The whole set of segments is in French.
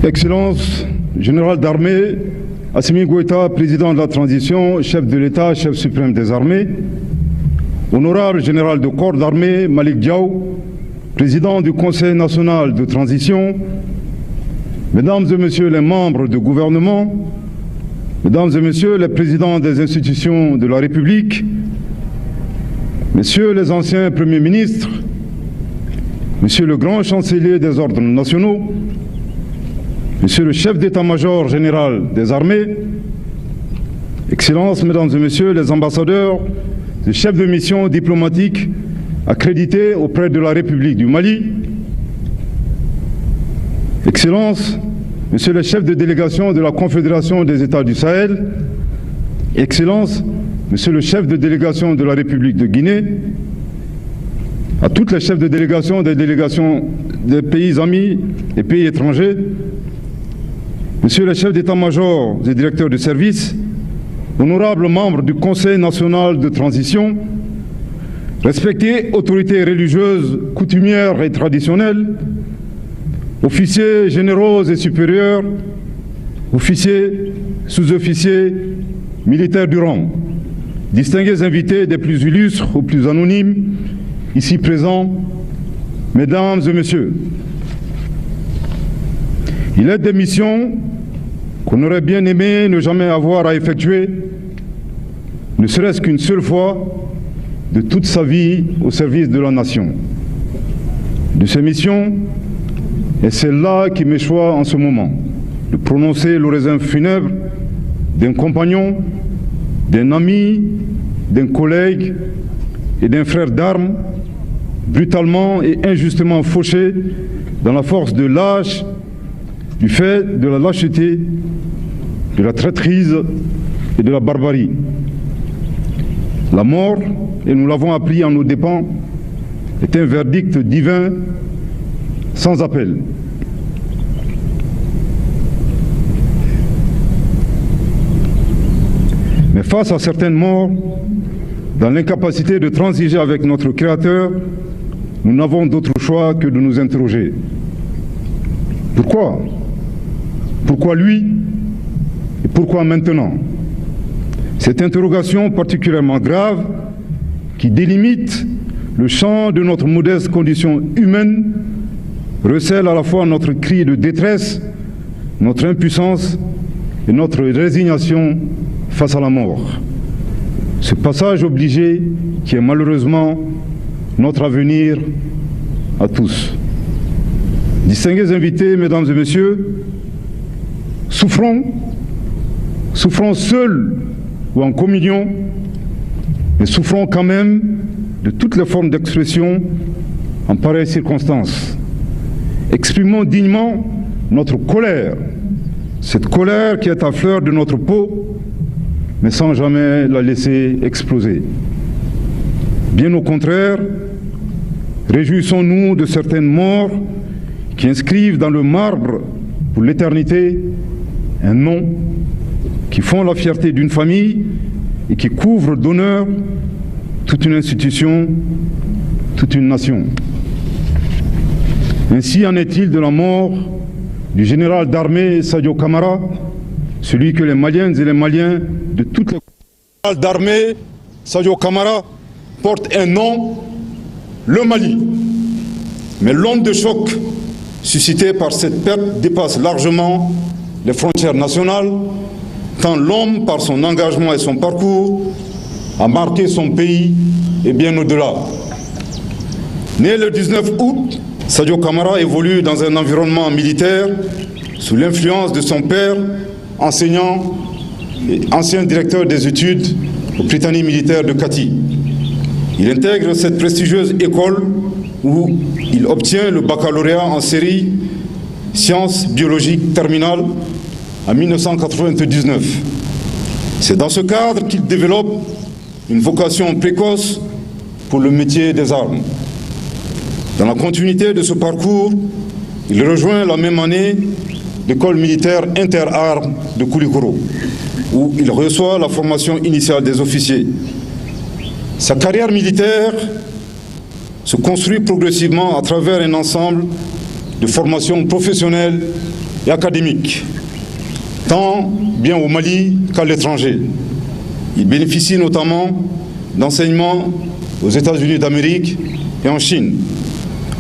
Excellence, général d'armée, Assimi Goïta, président de la transition, chef de l'État, chef suprême des armées, honorable général de corps d'armée, Malik Diaw, président du Conseil national de transition, mesdames et messieurs les membres du gouvernement, mesdames et messieurs les présidents des institutions de la République, messieurs les anciens premiers ministres, monsieur le grand chancelier des ordres nationaux, monsieur le chef d'état-major général des armées, Excellences, mesdames et messieurs les ambassadeurs, les chefs de mission diplomatique accrédités auprès de la République du Mali, Excellences, messieurs les chefs de délégation de la Confédération des États du Sahel, Excellences, monsieur le chef de délégation de la République de Guinée, à toutes les chefs de délégation des pays amis et pays étrangers, messieurs les chefs d'état-major et directeurs de service, honorables membres du Conseil national de transition, respectées autorités religieuses, coutumières et traditionnelles, officiers généraux et supérieurs, officiers, sous-officiers, militaires du rang, distingués invités des plus illustres aux plus anonymes, ici présents, mesdames et messieurs. Il est des missions qu'on aurait bien aimé ne jamais avoir à effectuer, ne serait-ce qu'une seule fois de toute sa vie au service de la nation. De ces missions, et celle-là qui m'échoit en ce moment, de prononcer l'oraison funèbre d'un compagnon, d'un ami, d'un collègue et d'un frère d'armes, brutalement et injustement fauché dans la force de l'âge, du fait de la lâcheté, de la traîtrise et de la barbarie. La mort, et nous l'avons appris en nos dépens, est un verdict divin sans appel. Mais face à certaines morts, dans l'incapacité de transiger avec notre Créateur, nous n'avons d'autre choix que de nous interroger. Pourquoi ? Pourquoi lui ? Et pourquoi maintenant ? Cette interrogation particulièrement grave, qui délimite le champ de notre modeste condition humaine, recèle à la fois notre cri de détresse, notre impuissance et notre résignation face à la mort. Ce passage obligé qui est malheureusement notre avenir à tous. Distingués invités, mesdames et messieurs, souffrons seuls ou en communion, mais souffrons quand même de toutes les formes d'expression en pareilles circonstances. Exprimons dignement notre colère, cette colère qui est à fleur de notre peau, mais sans jamais la laisser exploser. Bien au contraire, réjouissons-nous de certaines morts qui inscrivent dans le marbre pour l'éternité un nom, qui font la fierté d'une famille et qui couvrent d'honneur toute une institution, toute une nation. Ainsi en est-il de la mort du général d'armée Sadio Camara, celui que les Maliennes et les Maliens de toutes les... Le général d'armée Sadio Camara porte un nom, le Mali. Mais l'onde de choc suscitée par cette perte dépasse largement les frontières nationales, tant l'homme, par son engagement et son parcours, a marqué son pays et bien au-delà. Né le 19 août, Sadio Camara évolue dans un environnement militaire sous l'influence de son père, enseignant et ancien directeur des études au Prytanée militaire de Kati. Il intègre cette prestigieuse école où il obtient le baccalauréat en série sciences biologiques terminales en 1999. C'est dans ce cadre qu'il développe une vocation précoce pour le métier des armes. Dans la continuité de ce parcours, il rejoint la même année l'école militaire interarmes de Koulikoro, où il reçoit la formation initiale des officiers. Sa carrière militaire se construit progressivement à travers un ensemble de formation professionnelle et académique, tant bien au Mali qu'à l'étranger. Il bénéficie notamment d'enseignements aux États-Unis d'Amérique et en Chine,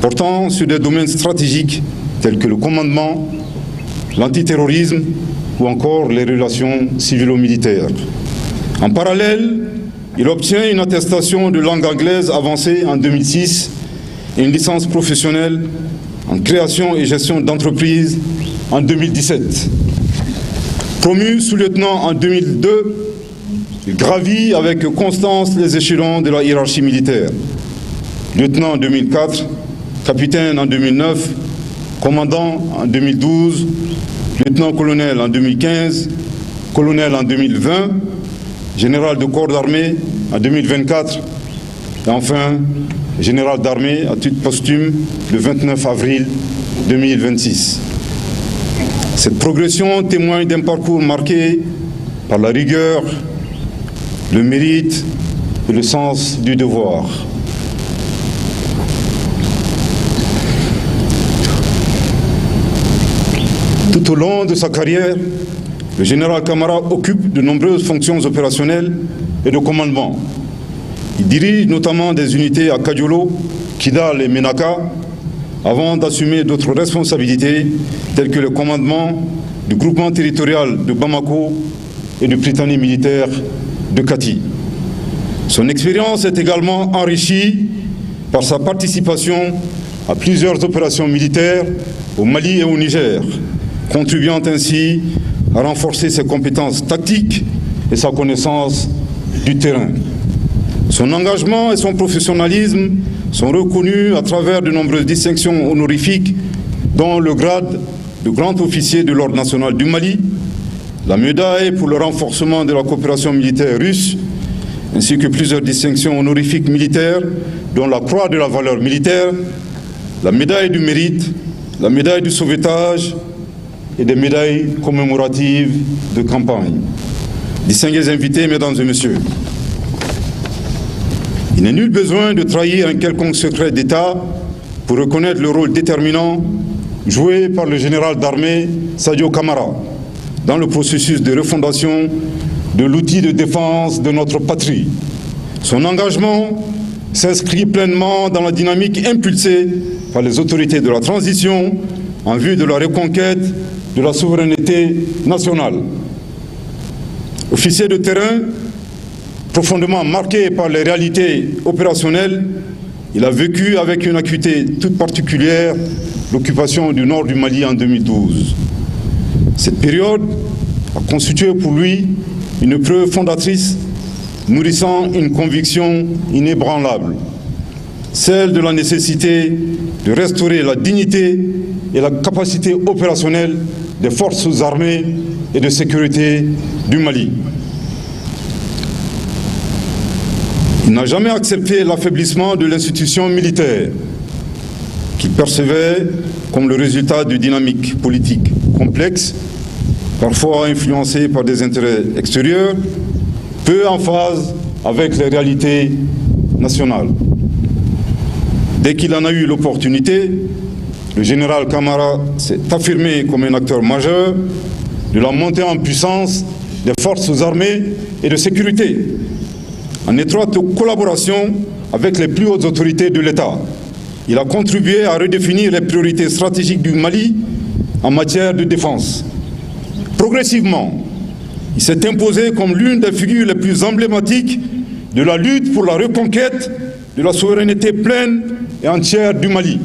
portant sur des domaines stratégiques tels que le commandement, l'antiterrorisme ou encore les relations civilo-militaires. En parallèle, il obtient une attestation de langue anglaise avancée en 2006 et une licence professionnelle en création et gestion d'entreprises en 2017. Promu sous-lieutenant en 2002, il gravit avec constance les échelons de la hiérarchie militaire. Lieutenant en 2004, capitaine en 2009, commandant en 2012, lieutenant-colonel en 2015, colonel en 2020, général de corps d'armée en 2024 et enfin général d'armée à titre posthume le 29 avril 2026. Cette progression témoigne d'un parcours marqué par la rigueur, le mérite et le sens du devoir. Tout au long de sa carrière, le général Camara occupe de nombreuses fonctions opérationnelles et de commandement. Il dirige notamment des unités à Kadiolo, Kidal et Menaka, avant d'assumer d'autres responsabilités telles que le commandement du groupement territorial de Bamako et du Prytanée militaire de Kati. Son expérience est également enrichie par sa participation à plusieurs opérations militaires au Mali et au Niger, contribuant ainsi à renforcer ses compétences tactiques et sa connaissance du terrain. Son engagement et son professionnalisme sont reconnus à travers de nombreuses distinctions honorifiques, dont le grade de grand officier de l'Ordre national du Mali, la médaille pour le renforcement de la coopération militaire russe, ainsi que plusieurs distinctions honorifiques militaires, dont la Croix de la valeur militaire, la médaille du mérite, la médaille du sauvetage et des médailles commémoratives de campagne. Distingués invités, mesdames et messieurs, il n'est nul besoin de trahir un quelconque secret d'État pour reconnaître le rôle déterminant joué par le général d'armée Sadio Camara dans le processus de refondation de l'outil de défense de notre patrie. Son engagement s'inscrit pleinement dans la dynamique impulsée par les autorités de la transition en vue de la reconquête de la souveraineté nationale. Officier de terrain, profondément marqué par les réalités opérationnelles, il a vécu avec une acuité toute particulière l'occupation du nord du Mali en 2012. Cette période a constitué pour lui une preuve fondatrice nourrissant une conviction inébranlable, celle de la nécessité de restaurer la dignité et la capacité opérationnelle des forces armées et de sécurité du Mali. Il n'a jamais accepté l'affaiblissement de l'institution militaire, qu'il percevait comme le résultat d'une dynamique politique complexe, parfois influencée par des intérêts extérieurs, peu en phase avec les réalités nationales. Dès qu'il en a eu l'opportunité, le général Camara s'est affirmé comme un acteur majeur de la montée en puissance des forces armées et de sécurité, en étroite collaboration avec les plus hautes autorités de l'État. Il a contribué à redéfinir les priorités stratégiques du Mali en matière de défense. Progressivement, il s'est imposé comme l'une des figures les plus emblématiques de la lutte pour la reconquête de la souveraineté pleine et entière du Mali.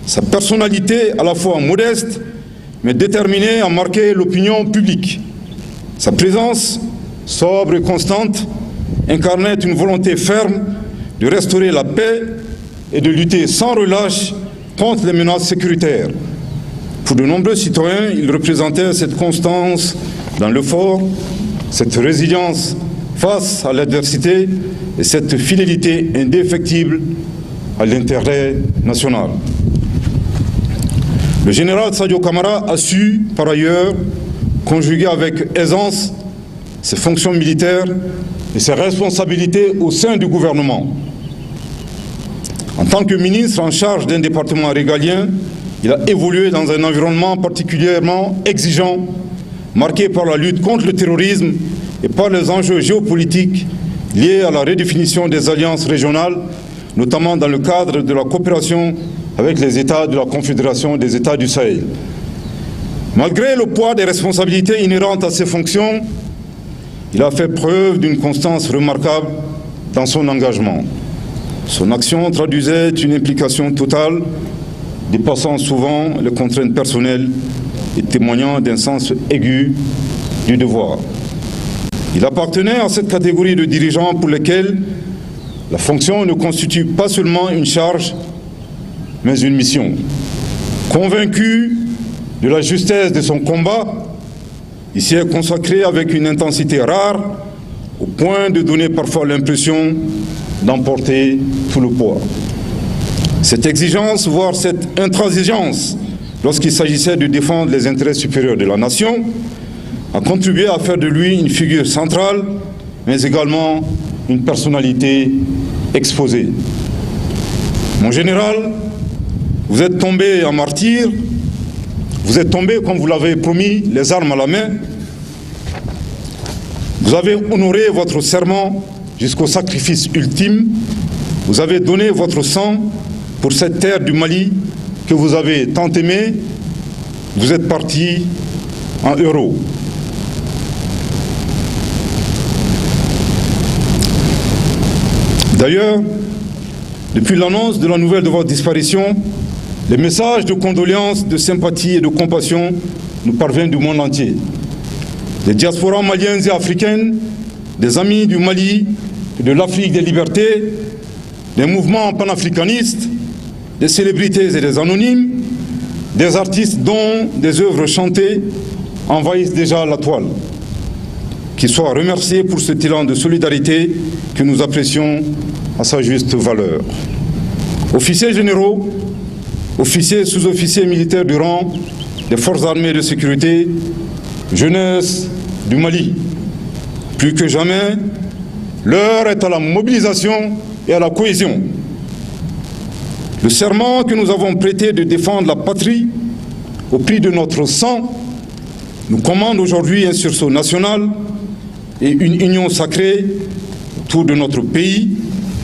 Sa personnalité, à la fois modeste, mais déterminée à marquer l'opinion publique. Sa présence, sobre et constante, incarnait une volonté ferme de restaurer la paix et de lutter sans relâche contre les menaces sécuritaires. Pour de nombreux citoyens, il représentait cette constance dans l'effort, cette résilience face à l'adversité et cette fidélité indéfectible à l'intérêt national. Le général Sadio Camara a su, par ailleurs, conjuguer avec aisance ses fonctions militaires et ses responsabilités au sein du gouvernement. En tant que ministre en charge d'un département régalien, Il a évolué dans un environnement particulièrement exigeant, marqué par la lutte contre le terrorisme et par les enjeux géopolitiques liés à la redéfinition des alliances régionales, notamment dans le cadre de la coopération avec les États de la Confédération des États du Sahel. Malgré le poids des responsabilités inhérentes à ses fonctions, il a fait preuve d'une constance remarquable dans son engagement. Son action traduisait une implication totale, dépassant souvent les contraintes personnelles et témoignant d'un sens aigu du devoir. Il appartenait à cette catégorie de dirigeants pour lesquels la fonction ne constitue pas seulement une charge, mais une mission. Convaincu de la justesse de son combat, il s'y est consacré avec une intensité rare, au point de donner parfois l'impression d'emporter tout le poids. Cette exigence, voire cette intransigeance, lorsqu'il s'agissait de défendre les intérêts supérieurs de la nation, a contribué à faire de lui une figure centrale, mais également une personnalité exposée. Mon général, vous êtes tombé en martyr, vous êtes tombé, comme vous l'avez promis, les armes à la main. Vous avez honoré votre serment jusqu'au sacrifice ultime. Vous avez donné votre sang pour cette terre du Mali que vous avez tant aimée. Vous êtes parti en héros. D'ailleurs, depuis l'annonce de la nouvelle de votre disparition, les messages de condoléances, de sympathie et de compassion nous parviennent du monde entier. Des diasporas maliennes et africaines, des amis du Mali et de l'Afrique des libertés, des mouvements panafricanistes, des célébrités et des anonymes, des artistes dont des œuvres chantées envahissent déjà la toile. Qu'ils soient remerciés pour cet élan de solidarité que nous apprécions à sa juste valeur. Officiers généraux, officiers, sous-officiers militaires du rang des forces armées de sécurité, jeunesse du Mali, plus que jamais, l'heure est à la mobilisation et à la cohésion. Le serment que nous avons prêté de défendre la patrie au prix de notre sang nous commande aujourd'hui un sursaut national et une union sacrée autour de notre pays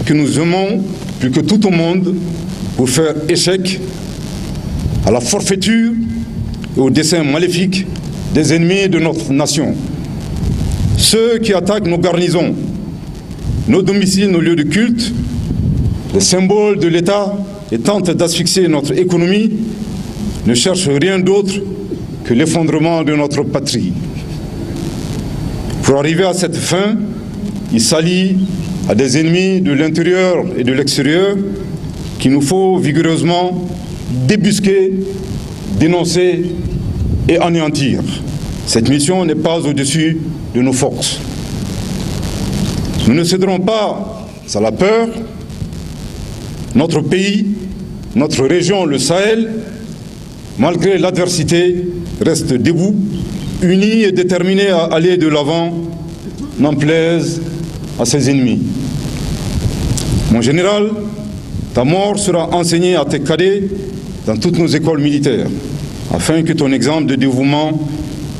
que nous aimons plus que tout au monde pour faire échec à la forfaiture et au dessein maléfique des ennemis de notre nation. Ceux qui attaquent nos garnisons, nos domiciles, nos lieux de culte, les symboles de l'État et tentent d'asphyxier notre économie ne cherchent rien d'autre que l'effondrement de notre patrie. Pour arriver à cette fin, il s'allie à des ennemis de l'intérieur et de l'extérieur qu'il nous faut vigoureusement débusquer, dénoncer et anéantir. Cette mission n'est pas au-dessus de nos forces. Nous ne céderons pas à la peur. Notre pays, notre région, le Sahel, malgré l'adversité, reste debout, uni et déterminé à aller de l'avant, n'en plaise à ses ennemis. Mon général, ta mort sera enseignée à tes cadets dans toutes nos écoles militaires, afin que ton exemple de dévouement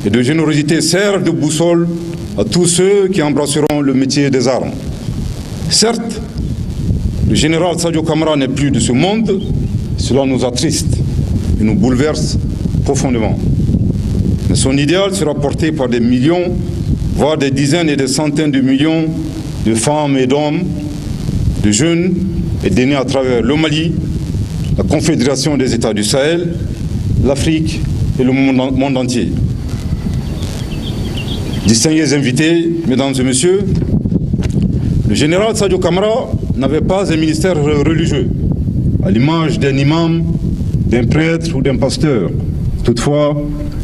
et de générosité serve de boussole à tous ceux qui embrasseront le métier des armes. Certes, le général Sadio Camara n'est plus de ce monde, cela nous attriste et nous bouleverse profondément. Mais son idéal sera porté par des millions, voire des dizaines et des centaines de millions de femmes et d'hommes, de jeunes et d'aînés à travers le Mali, la Confédération des États du Sahel, l'Afrique et le monde entier. Distingués invités, mesdames et messieurs, le général Sadio Camara n'avait pas un ministère religieux, à l'image d'un imam, d'un prêtre ou d'un pasteur. Toutefois,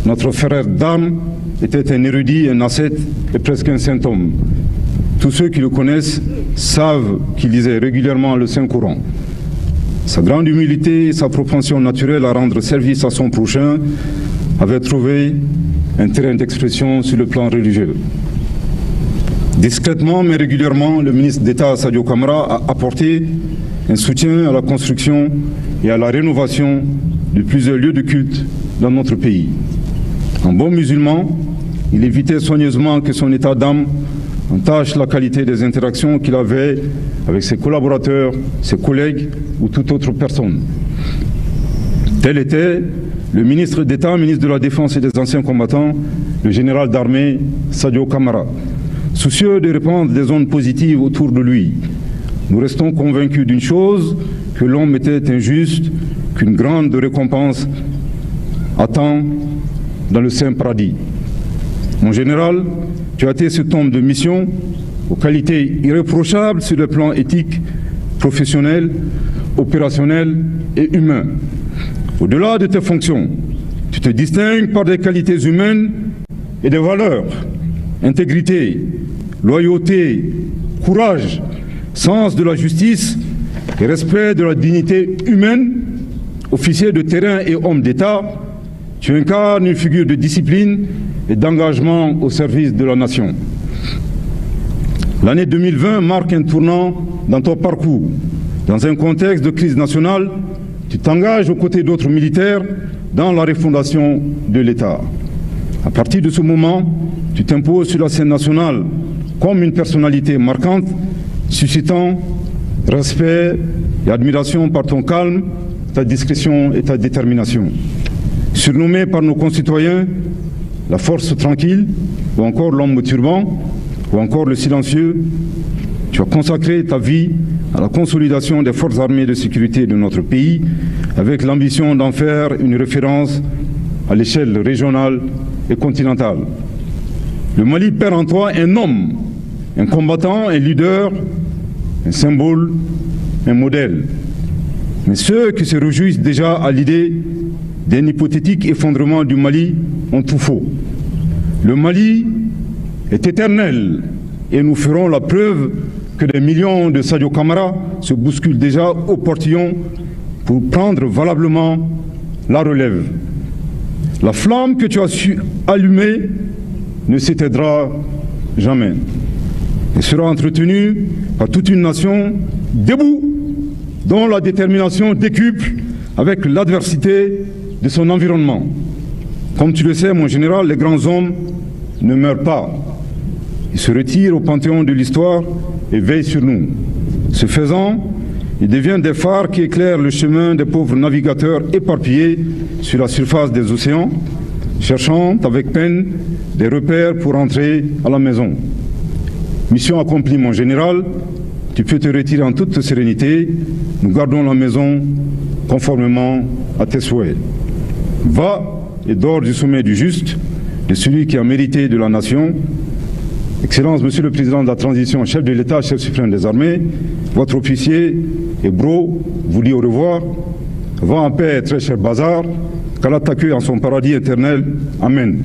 notre frère d'armes était un érudit, un ascète et presque un saint homme. Tous ceux qui le connaissent savent qu'il lisait régulièrement le Saint-Coran. Sa grande humilité et sa propension naturelle à rendre service à son prochain avaient trouvé un terrain d'expression sur le plan religieux. Discrètement mais régulièrement, le ministre d'État Sadio Camara a apporté un soutien à la construction et à la rénovation de plusieurs lieux de culte dans notre pays. En bon musulman, il évitait soigneusement que son état d'âme entache la qualité des interactions qu'il avait avec ses collaborateurs, ses collègues ou toute autre personne. Tel était le ministre d'État, ministre de la Défense et des Anciens combattants, le général d'armée Sadio Camara. Soucieux de répandre des ondes positives autour de lui, nous restons convaincus d'une chose, que l'homme était injuste, qu'une grande récompense attend dans le Saint Paradis. Mon général, tu as été cet homme de mission aux qualités irréprochables sur le plan éthique, professionnel, opérationnel et humain. Au-delà de tes fonctions, tu te distingues par des qualités humaines et des valeurs, intégrité, loyauté, courage, sens de la justice et respect de la dignité humaine. Officier de terrain et homme d'État, tu incarnes une figure de discipline et d'engagement au service de la nation. L'année 2020 marque un tournant dans ton parcours. Dans un contexte de crise nationale, tu t'engages aux côtés d'autres militaires dans la refondation de l'État. À partir de ce moment, tu t'imposes sur la scène nationale comme une personnalité marquante, suscitant respect et admiration par ton calme, ta discrétion et ta détermination. Surnommé par nos concitoyens la force tranquille, ou encore l'homme au turban, ou encore le silencieux, tu as consacré ta vie à la consolidation des forces armées de sécurité de notre pays, avec l'ambition d'en faire une référence à l'échelle régionale et continentale. Le Mali perd en toi un homme, un combattant, un leader, un symbole, un modèle. Mais ceux qui se réjouissent déjà à l'idée d'un hypothétique effondrement du Mali ont tout faux. Le Mali est éternel et nous ferons la preuve que des millions de Sadio Camara se bousculent déjà au portillon pour prendre valablement la relève. La flamme que tu as su allumer ne s'éteindra jamais et sera entretenue par toute une nation debout, dont la détermination décuple avec l'adversité de son environnement. Comme tu le sais, mon général, les grands hommes ne meurent pas. Ils se retirent au panthéon de l'histoire et veillent sur nous. Ce faisant, ils deviennent des phares qui éclairent le chemin des pauvres navigateurs éparpillés sur la surface des océans, cherchant avec peine des repères pour entrer à la maison. Mission accomplie, mon général, tu peux te retirer en toute sérénité. Nous gardons la maison conformément à tes souhaits. Va et dors du sommeil du juste, de celui qui a mérité de la nation. Excellence, Monsieur le Président de la Transition, chef de l'État, chef suprême des armées, votre officier et bro vous dit au revoir. Va en paix, très cher Bazar, qu'Allah t'accueille en son paradis éternel. Amen.